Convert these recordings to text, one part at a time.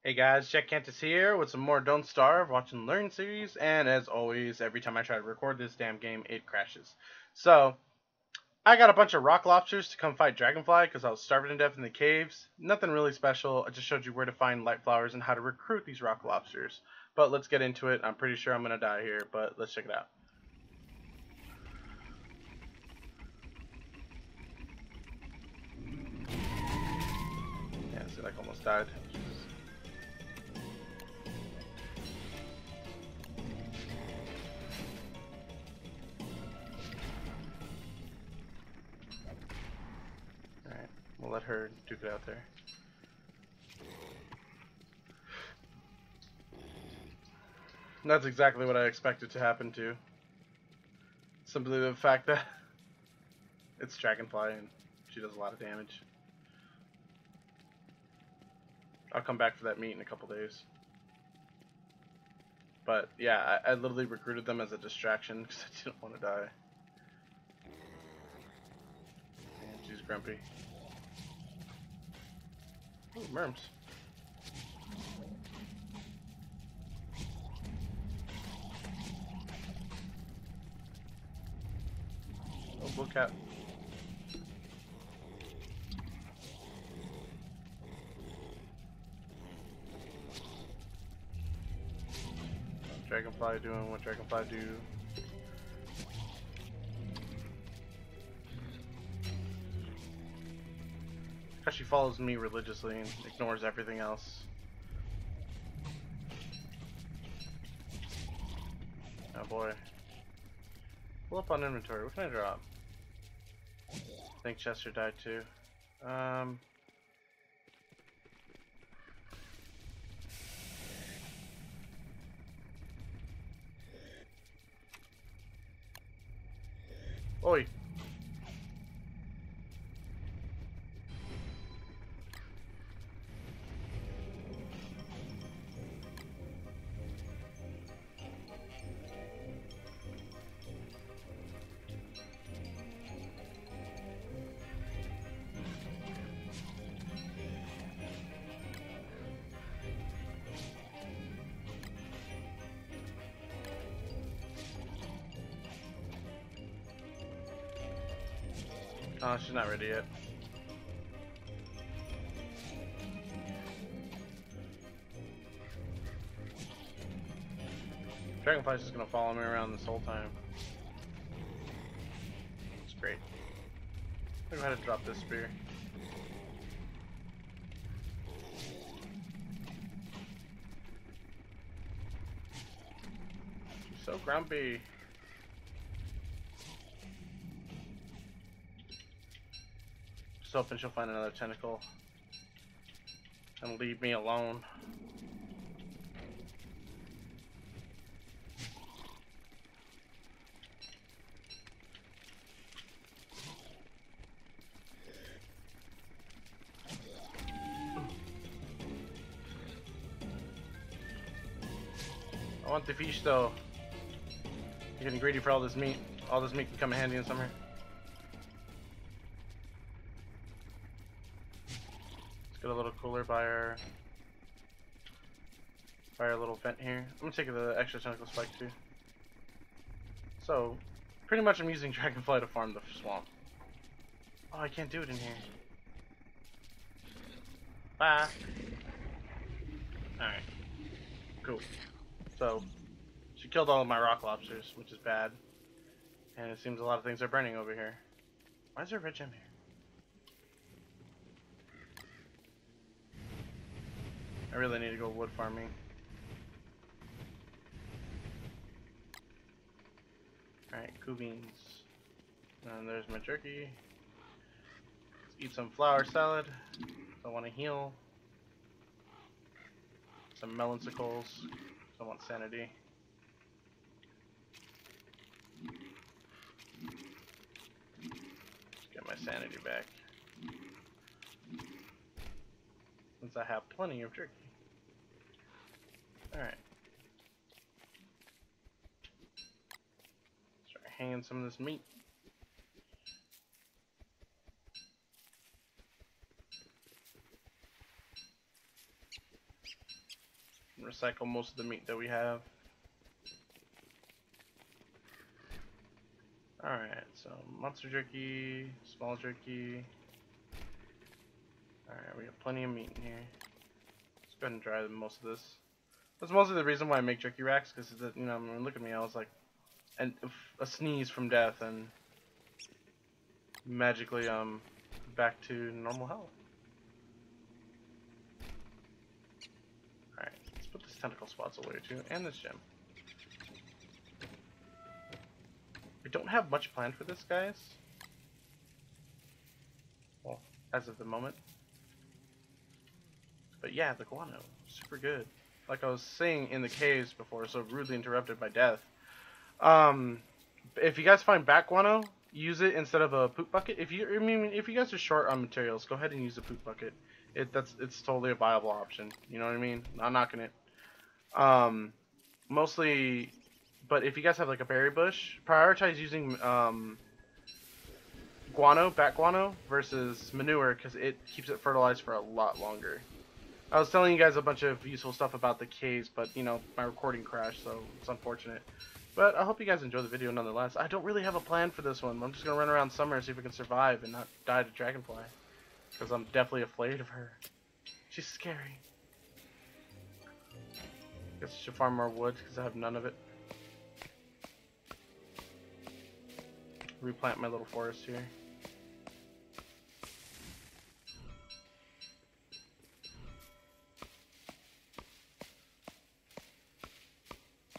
Hey guys, Jack Kantus here with some more Don't Starve, Watch and Learn series, and as always, every time I try to record this damn game, it crashes. So, I got a bunch of rock lobsters to come fight Dragonfly because I was starving to death in the caves. Nothing really special, I just showed you where to find light flowers and how to recruit these rock lobsters. But let's get into it. I'm pretty sure I'm going to die here, but let's check it out. Yeah, see, like almost died. Alright, we'll let her duke it out there. That's exactly what I expected to happen too. Simply the fact that it's Dragonfly and she does a lot of damage. I'll come back for that meet in a couple days. But yeah, I literally recruited them as a distraction because I didn't want to die. And she's grumpy. Ooh, Merms. Oh, blue cat. Dragonfly doing what Dragonfly do. Because she follows me religiously and ignores everything else. Oh boy. Pull up on inventory. What can I drop? I think Chester died too. Oi. Oh, she's not ready yet. Dragonfly's just gonna follow me around this whole time. It's great. I'm gonna drop this spear. She's so grumpy. Just hoping she'll find another tentacle and leave me alone. I want the fish though. You're getting greedy for all this meat. All this meat can come in handy in summer. Let's get a little cooler by our little vent here. I'm gonna take the extra tentacle spike too. So, pretty much I'm using Dragonfly to farm the swamp. Oh, I can't do it in here. Bye. Alright. Cool. So, she killed all of my rock lobsters, which is bad. And it seems a lot of things are burning over here. Why is there a red gem here? I really need to go wood farming. Alright, cool beans. And there's my jerky. Let's eat some flour salad. I want to heal. Some melansicles. I want sanity. Let's get my sanity back. Since I have plenty of jerky. Alright. Start hanging some of this meat. recycle most of the meat that we have. Alright, so monster jerky, small jerky. Alright, we got plenty of meat in here. Let's go ahead and dry most of this. That's mostly the reason why I make jerky racks, because, you know, I mean, look at me, I was like a sneeze from death and magically back to normal health. Alright, let's put this tentacle spots away too, and this gem. We don't have much planned for this, guys. Well, as of the moment. But yeah, the guano, super good. Like I was saying in the caves before, so rudely interrupted by death. If you guys find bat guano, use it instead of a poop bucket. If you guys are short on materials, go ahead and use a poop bucket. It's totally a viable option. You know what I mean? Not knocking it. Mostly, but if you guys have like a berry bush, prioritize using bat guano versus manure, because it keeps it fertilized for a lot longer. I was telling you guys a bunch of useful stuff about the caves, but you know, my recording crashed, so it's unfortunate. But I hope you guys enjoy the video nonetheless. I don't really have a plan for this one. I'm just gonna run around summer and see if we can survive and not die to dragonfly, because I'm definitely afraid of her. She's scary. Guess I should farm more wood because I have none of it. Replant my little forest here.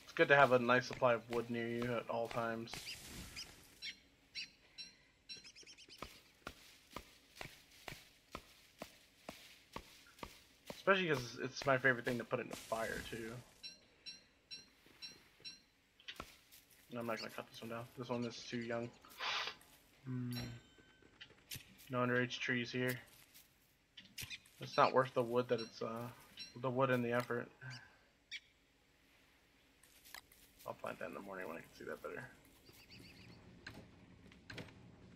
It's good to have a nice supply of wood near you at all times. Especially because it's my favorite thing to put into fire too. No, I'm not gonna cut this one down. This one is too young. No underage trees here. It's not worth the wood that it's the wood and the effort. I'll plant that in the morning when I can see that better.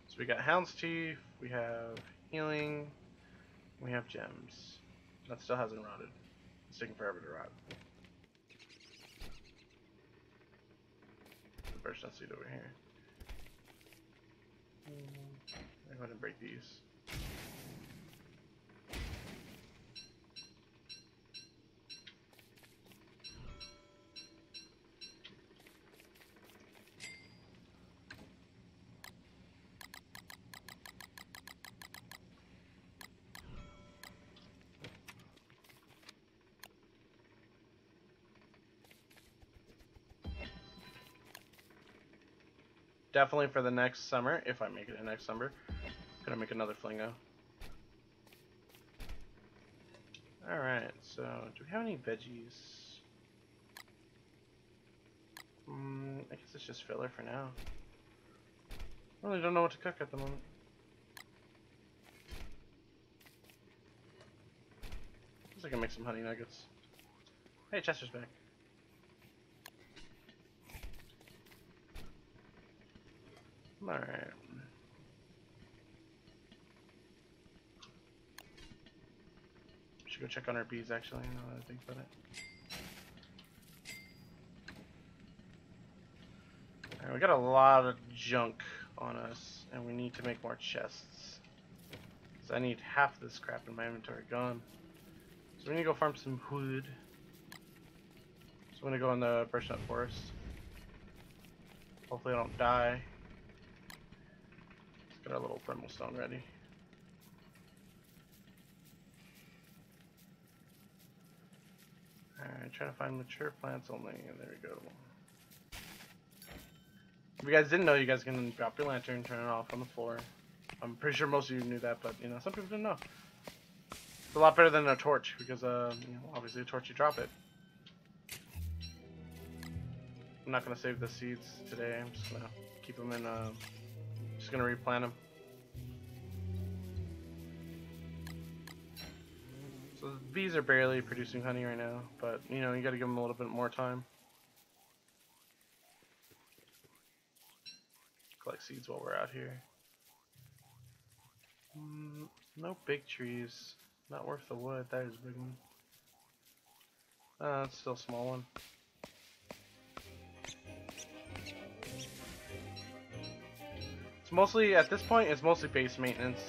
So we got hound's teeth, we have healing, we have gems. That still hasn't rotted. It's taking forever to rot. The birch nut seed over here. I'm going to break these. Definitely for the next summer, if I make it in next summer, gonna make another flingo. Alright, so do we have any veggies? I guess it's just filler for now. I really don't know what to cook at the moment. Guess I can make some honey nuggets. Hey, Chester's back. Alright. Should go check on our bees actually, now that I think about it. Alright, we got a lot of junk on us, and we need to make more chests. Because I need half this crap in my inventory gone. So we need to go farm some wood. So I'm gonna go in the birch nut forest. Hopefully I don't die. Get our little thermal stone ready. Alright, trying to find mature plants only, and there we go. If you guys didn't know, you guys can drop your lantern, turn it off on the floor. I'm pretty sure most of you knew that, but you know, some people didn't know. It's a lot better than a torch, because you know, obviously a torch, you drop it. I'm not gonna save the seeds today. I'm just gonna keep them in. Just gonna replant them. So the bees are barely producing honey right now, but you know, you gotta give them a little bit more time. Collect seeds while we're out here. No big trees. Not worth the wood. That is a big one. It's still a small one. It's mostly, at this point, it's mostly base maintenance,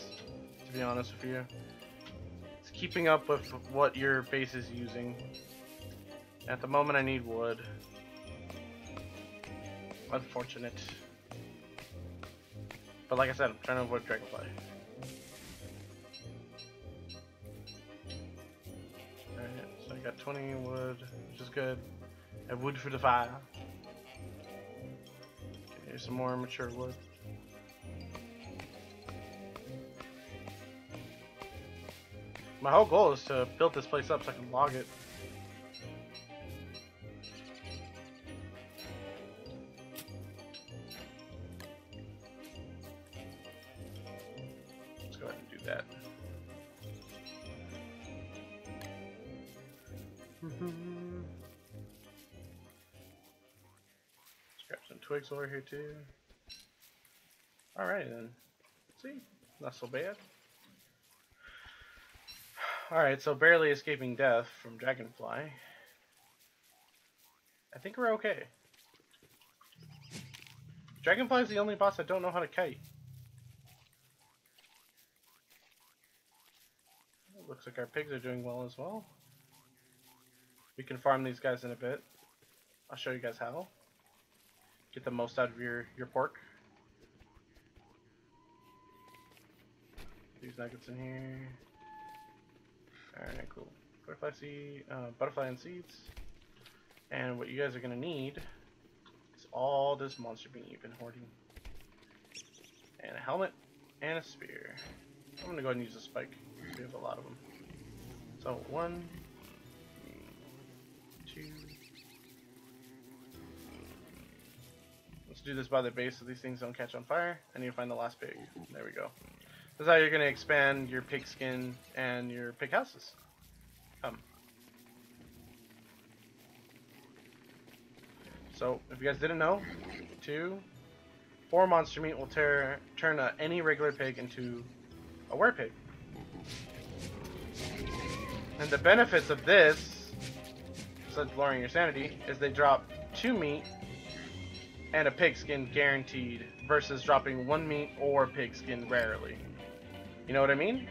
to be honest with you. It's keeping up with what your base is using. At the moment, I need wood. Unfortunate. But like I said, I'm trying to avoid dragonfly. Alright, so I got 20 wood, which is good. I have wood for the fire. Okay, here's some more mature wood. My whole goal is to build this place up so I can log it. Let's go ahead and do that. Let's grab some twigs over here too. Alright then. See? Not so bad. Alright, so barely escaping death from Dragonfly. I think we're okay. Dragonfly is the only boss I don't know how to kite. Looks like our pigs are doing well as well. We can farm these guys in a bit. I'll show you guys how. Get the most out of your pork. These nuggets in here. Alright, cool. Butterfly seed, butterfly and seeds. And what you guys are gonna need is all this monster meat you've been hoarding. And a helmet and a spear. I'm gonna go ahead and use a spike. We have a lot of them. So 1, 2. Let's do this by the base so these things don't catch on fire. I need to find the last pig. There we go. That's how you're going to expand your pig skin and your pig houses. So, if you guys didn't know, 4 monster meat will turn any regular pig into a werepig. And the benefits of this, besides lowering your sanity, is they drop 2 meat and a pig skin guaranteed, versus dropping 1 meat or pig skin rarely. You know what I mean?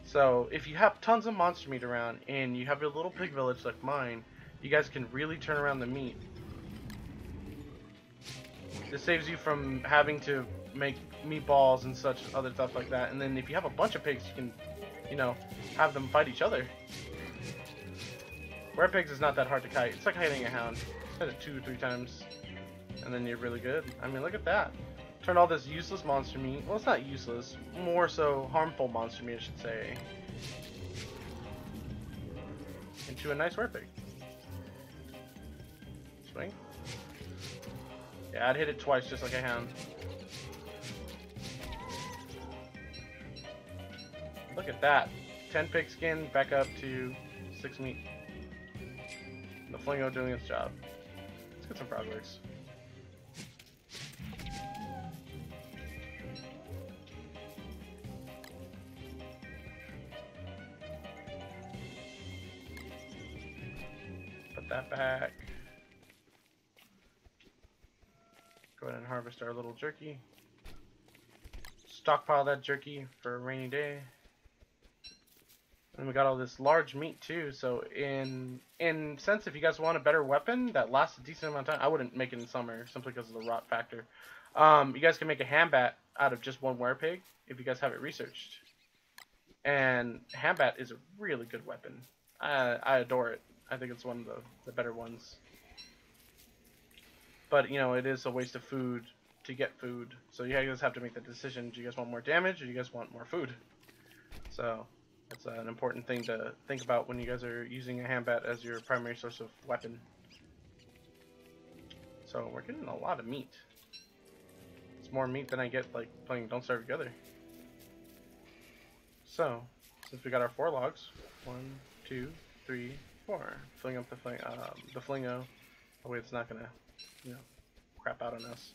So, if you have tons of monster meat around and you have a little pig village like mine, you guys can really turn around the meat. This saves you from having to make meatballs and such other stuff like that. And then if you have a bunch of pigs, you can, you know, have them fight each other. Werepigs is not that hard to kite. It's like kiting a hound. Hit it 2 or 3 times, and then you're really good. I mean, look at that. Turn all this useless monster meat, well, it's not useless, more so harmful monster meat, I should say, into a nice werepig. Swing. Yeah, I'd hit it twice just like a hound. Look at that. 10 pig skin, back up to 6 meat. The flingo doing its job. Let's get some progress. Put that back. Go ahead and harvest our little jerky. Stockpile that jerky for a rainy day. And we got all this large meat too, so in sense, if you guys want a better weapon that lasts a decent amount of time, I wouldn't make it in summer simply because of the rot factor. You guys can make a hambat out of just 1 werepig if you guys have it researched. And hambat is a really good weapon. I adore it. I think it's one of the better ones. But, you know, it is a waste of food to get food. So you guys have to make the decision. Do you guys want more damage or do you guys want more food? So that's an important thing to think about when you guys are using a hambat as your primary source of weapon. So we're getting a lot of meat. It's more meat than I get like playing Don't Starve Together. So, since we got our 4 logs, 1, 2, 3, 4. Filling up the flingo. That way it's not gonna, you know, crap out on us.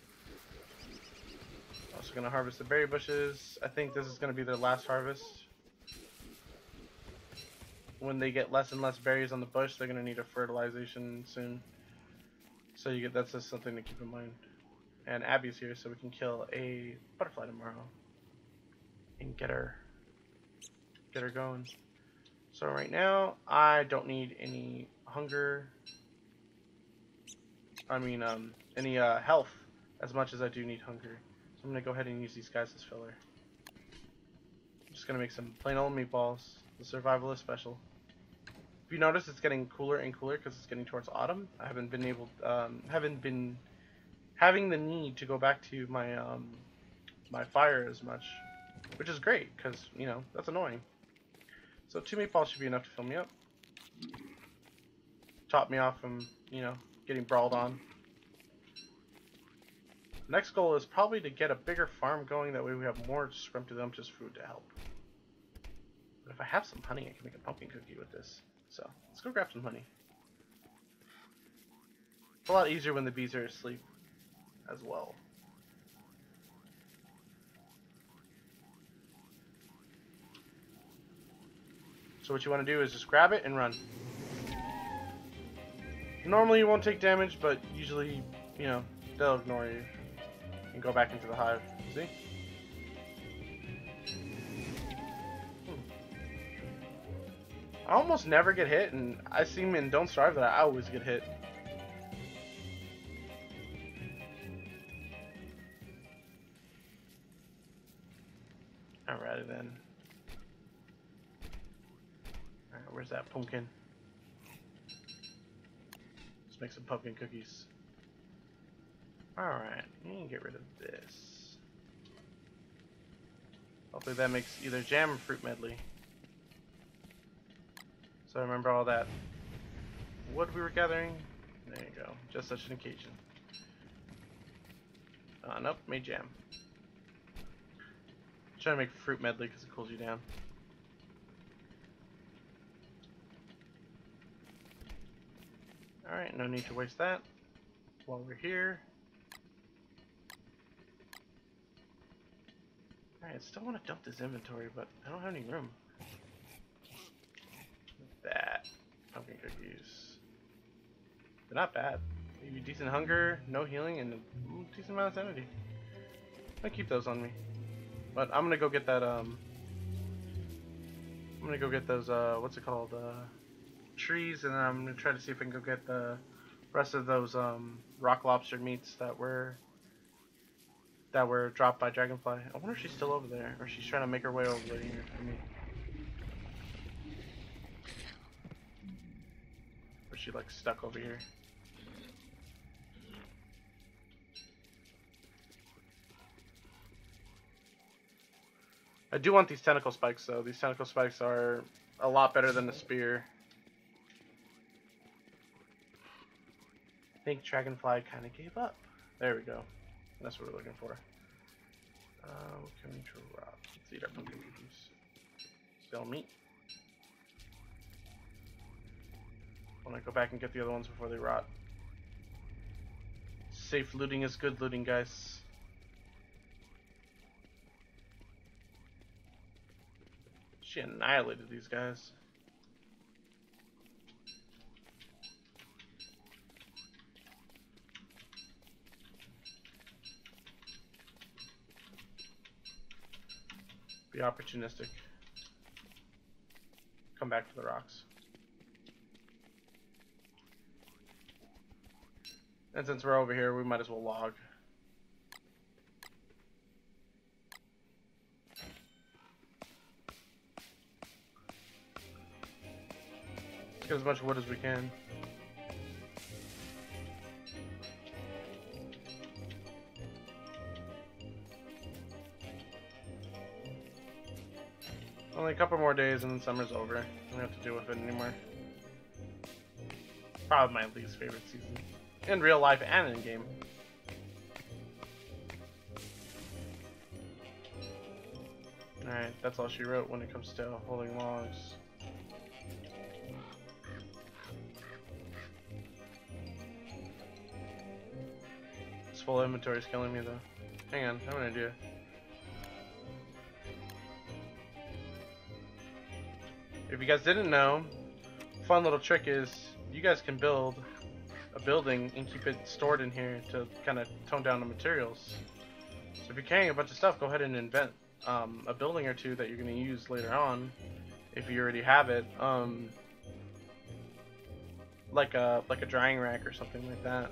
Also gonna harvest the berry bushes. I think this is gonna be their last harvest. when they get less and less berries on the bush, they're gonna need a fertilization soon. So that's just something to keep in mind. And Abby's here, so we can kill a butterfly tomorrow and get her going. So right now, I don't need any hunger. I mean, any health as much as I do need hunger. So I'm gonna go ahead and use these guys as filler. I'm just gonna make some plain old meatballs. The survivalist special. If you notice, it's getting cooler and cooler because it's getting towards autumn. I haven't been having the need to go back to my my fire as much, which is great because that's annoying. So 2 meatballs should be enough to fill me up. Top me off from getting brawled on. Next goal is probably to get a bigger farm going. That way we have more scrumptious food to help. But if I have some honey, I can make a pumpkin cookie with this. So let's go grab some honey. It's a lot easier when the bees are asleep as well. So what you want to do is just grab it and run. Normally you won't take damage, but usually, they'll ignore you and go back into the hive. See? I almost never get hit, and I seem in Don't Starve that I always get hit. Alrighty then. Alright, where's that pumpkin? Let's make some pumpkin cookies. Alright, you can get rid of this. Hopefully that makes either jam or fruit medley. So I remember all that wood we were gathering. There you go. Just such an occasion. Nope, made jam. I'm trying to make fruit medley because it cools you down. Alright, no need to waste that while we're here. Alright, I still want to dump this inventory, but I don't have any room. That. Pumpkin cookies. They're not bad. Maybe decent hunger, no healing, and a decent amount of sanity. I'll keep those on me. But I'm gonna go get that, I'm gonna go get those, what's it called, trees, and then I'm gonna try to see if I can go get the rest of those, rock lobster meats that were dropped by Dragonfly. I wonder if she's still over there, or she's trying to make her way over there for me. Or she, like, stuck over here. I do want these tentacle spikes, though. These tentacle spikes are a lot better than the spear. I think Dragonfly kind of gave up. There we go. That's what we're looking for. What can we drop? Let's eat our pumpkin cookies. Still meat. I want to go back and get the other ones before they rot. Safe looting is good looting, guys. She annihilated these guys. Be opportunistic. Come back to the rocks. And since we're over here, we might as well log. Let's get as much wood as we can. Only a couple more days and then summer's over. I don't have to deal with it anymore. Probably my least favorite season. In real life and in game. Alright, that's all she wrote when it comes to holding logs. This full inventory is killing me though. Hang on, I have an idea. if you guys didn't know, fun little trick is you guys can build a building and keep it stored in here to kind of tone down the materials. So if you're carrying a bunch of stuff, go ahead and invent a building or two that you're going to use later on, if you already have it. Like a drying rack or something like that,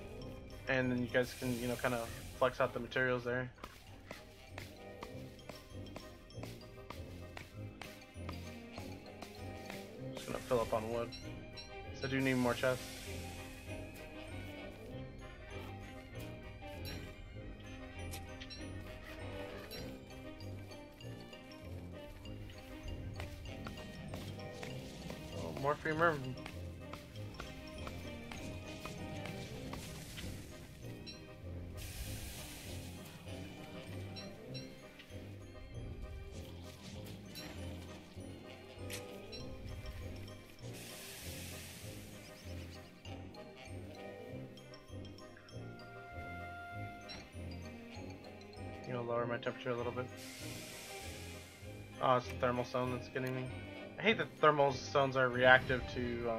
and then you guys can, you know, kind of flex out the materials there. Just gonna fill up on wood. So I do need more chests. Oh, more free merman. You know, lower my temperature a little bit. Oh, it's the thermal zone that's getting me. I hate that thermal zones are reactive to,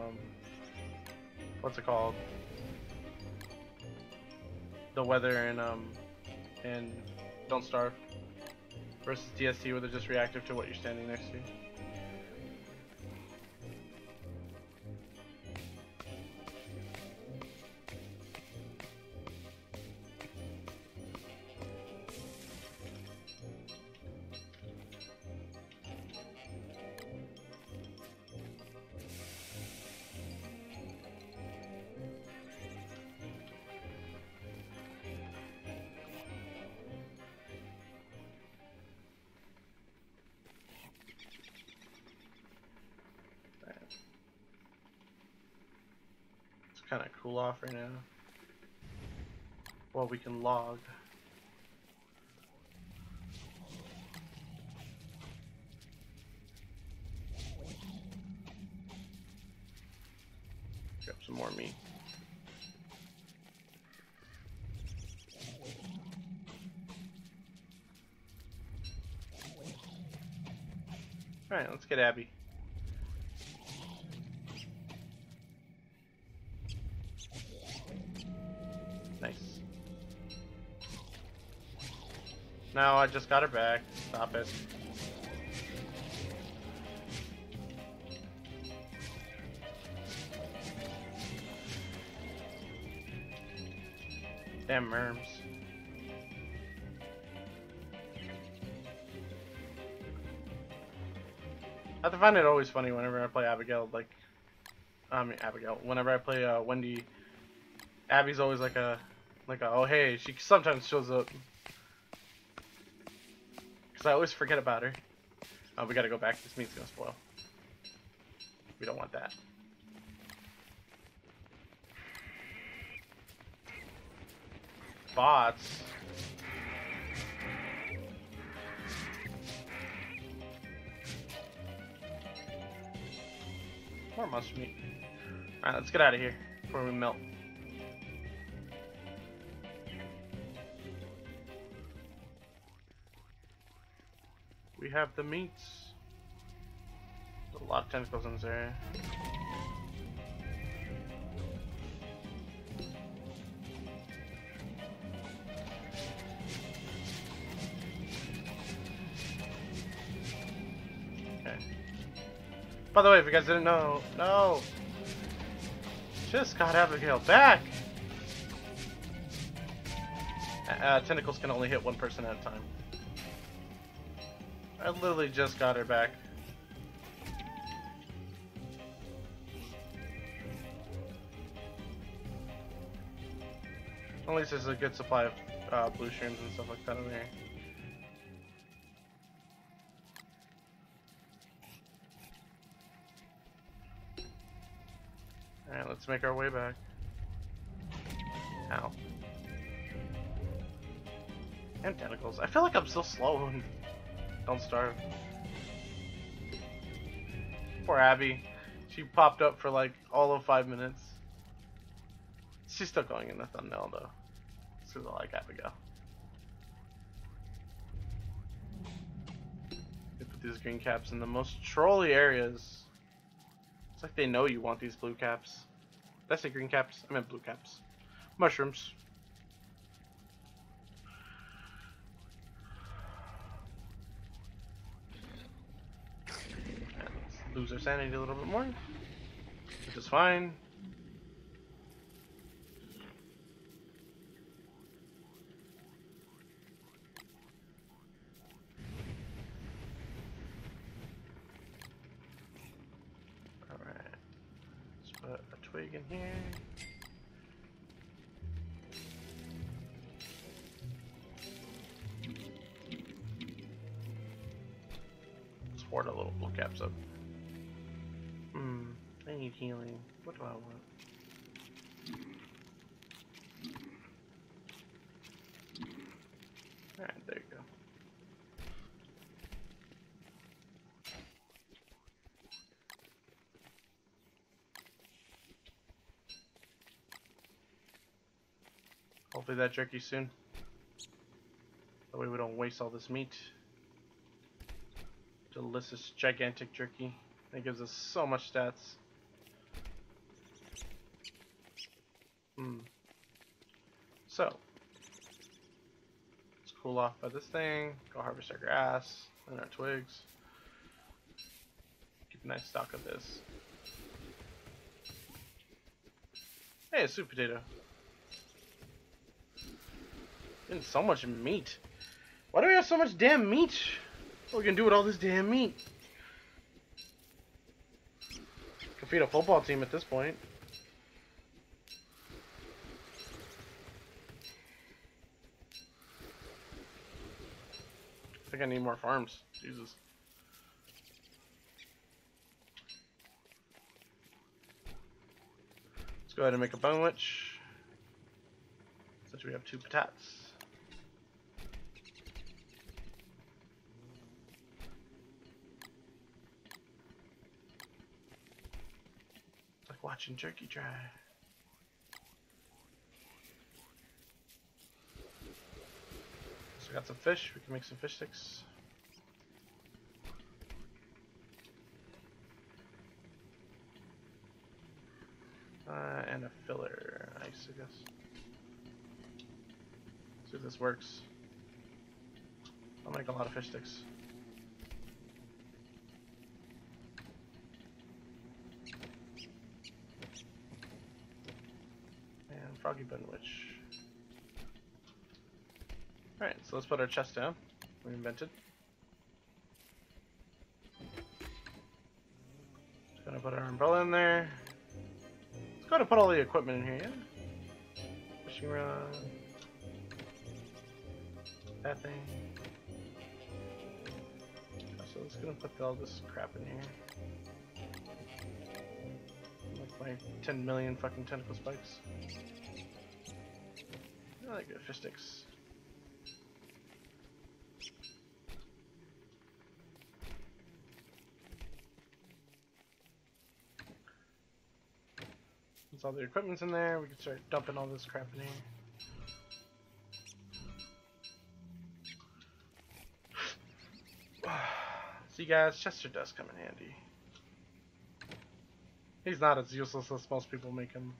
what's it called? The weather and Don't Starve. Versus DST where they're just reactive to what you're standing next to. Kind of cool off right now. Well, we can log. Grab some more meat. Alright, let's get Abby. Nice. No, I just got her back. Stop it. Damn merms. I find it always funny whenever I play Abigail, like, whenever I play Wendy, Abby's always like a, oh hey, she sometimes shows up. Because I always forget about her. Oh, we gotta go back, this meat's gonna spoil. We don't want that. Bots. More monster meat. Alright, let's get out of here before we melt. We have the meats. There's a lot of tentacles in this area. Okay. By the way, if you guys didn't know, no! Just got Abigail back! Tentacles can only hit one person at a time. I literally just got her back. At least there's a good supply of blue shrooms and stuff like that over here. Alright, let's make our way back. Ow. And tentacles. I feel like I'm so slow and Don't Starve. Poor Abby. She popped up for like all of 5 minutes. She's still going in the thumbnail though. Because I like Abigail. They put these green caps in the most trolly areas. It's like they know you want these blue caps. Did I say green caps? I meant blue caps. Mushrooms. And let's lose our sanity a little bit more, which is fine. Alright. Let's put a twig in here. Ward a little blue caps up. I need healing. What do I want? Alright, there you go. Hopefully that jerky soon. That way we don't waste all this meat. Delicious, gigantic jerky. It gives us so much stats. So, let's cool off by this thing. Go harvest our grass and our twigs. Keep a nice stock of this. Hey, a sweet potato. Getting so much meat. Why do we have so much damn meat? What are we gonna do with all this damn meat? Could feed a football team at this point. I think I need more farms. Jesus. Let's go ahead and make a bone witch. Since we have 2 patats. Watching jerky dry. So we got some fish. We can make some fish sticks. And a filler. Nice, I guess. See if this works. I'll make a lot of fish sticks. Froggy Bun Witch. Alright, so let's put our chest down. We invented. Just gonna put our umbrella in there. Let's go to put all the equipment in here, yeah? Fishing rod. That thing. So let's gonna put all this crap in here. Like my 10 million fucking tentacle spikes. I like good fish sticks. Once all the equipment's in there, we can start dumping all this crap in here. See guys, Chester does come in handy. He's not as useless as most people make him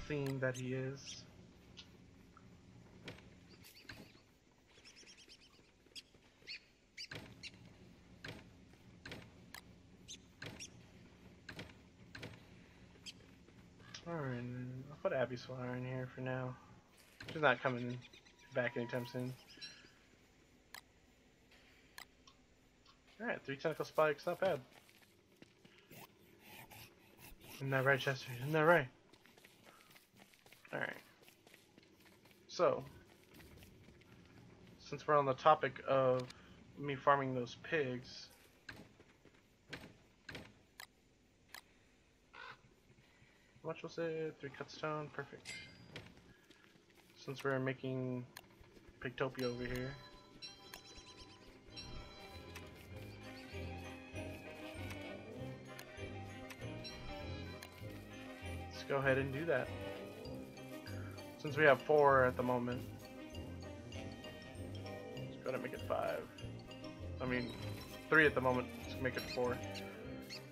seem that he is. Alright, I'll put Abby's flower in here for now. She's not coming back anytime soon. Alright, 3 tentacle spikes, not bad. Isn't that right, Chester? Isn't that right? Alright. So, since we're on the topic of me farming those pigs, how much was it? 3 cut stone, perfect. Since we're making Pigtopia over here. Let's go ahead and do that. Since we have 4 at the moment. Let's go ahead and make it 5. I mean, 3 at the moment, let's make it 4.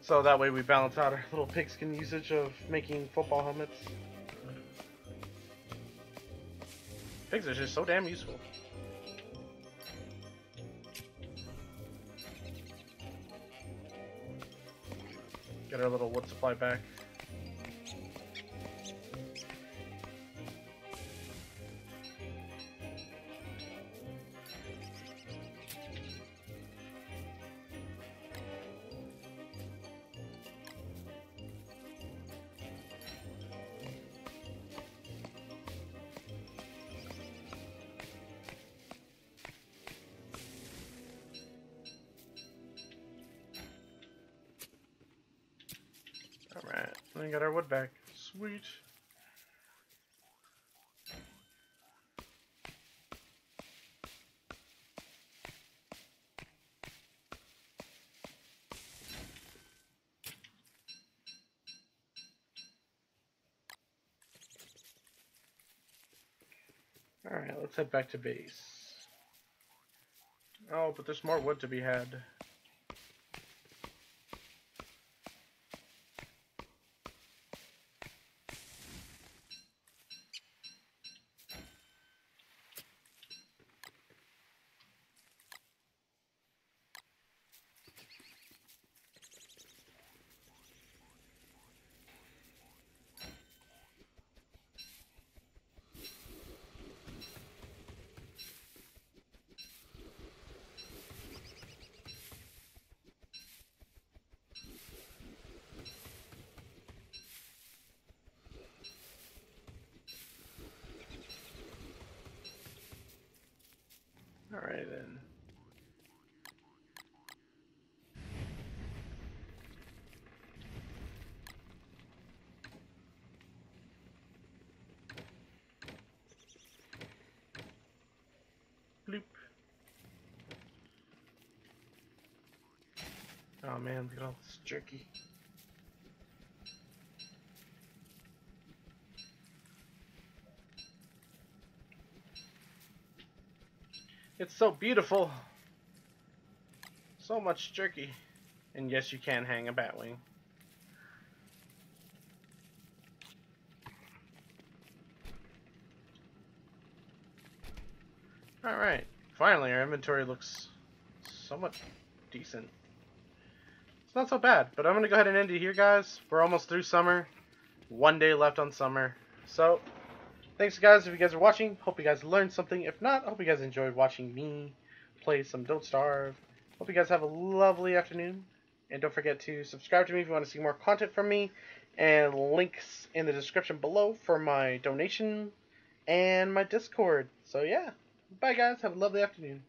So that way we balance out our little pigskin usage of making football helmets. Pigs are just so damn useful. Get our little wood supply back. Alright, we got our wood back. Sweet. Alright, let's head back to base. Oh, but there's more wood to be had. Alright then. Bloop. Oh man, look at all this jerky. It's so beautiful. So much jerky. And yes, you can hang a batwing. Alright. Finally, our inventory looks somewhat decent. It's not so bad, but I'm going to go ahead and end it here, guys. We're almost through summer. 1 day left on summer. So, thanks, guys, if you guys are watching. Hope you guys learned something. If not, I hope you guys enjoyed watching me play some Don't Starve. Hope you guys have a lovely afternoon. And don't forget to subscribe to me if you want to see more content from me. And links in the description below for my donation and my Discord. So, yeah. Bye, guys. Have a lovely afternoon.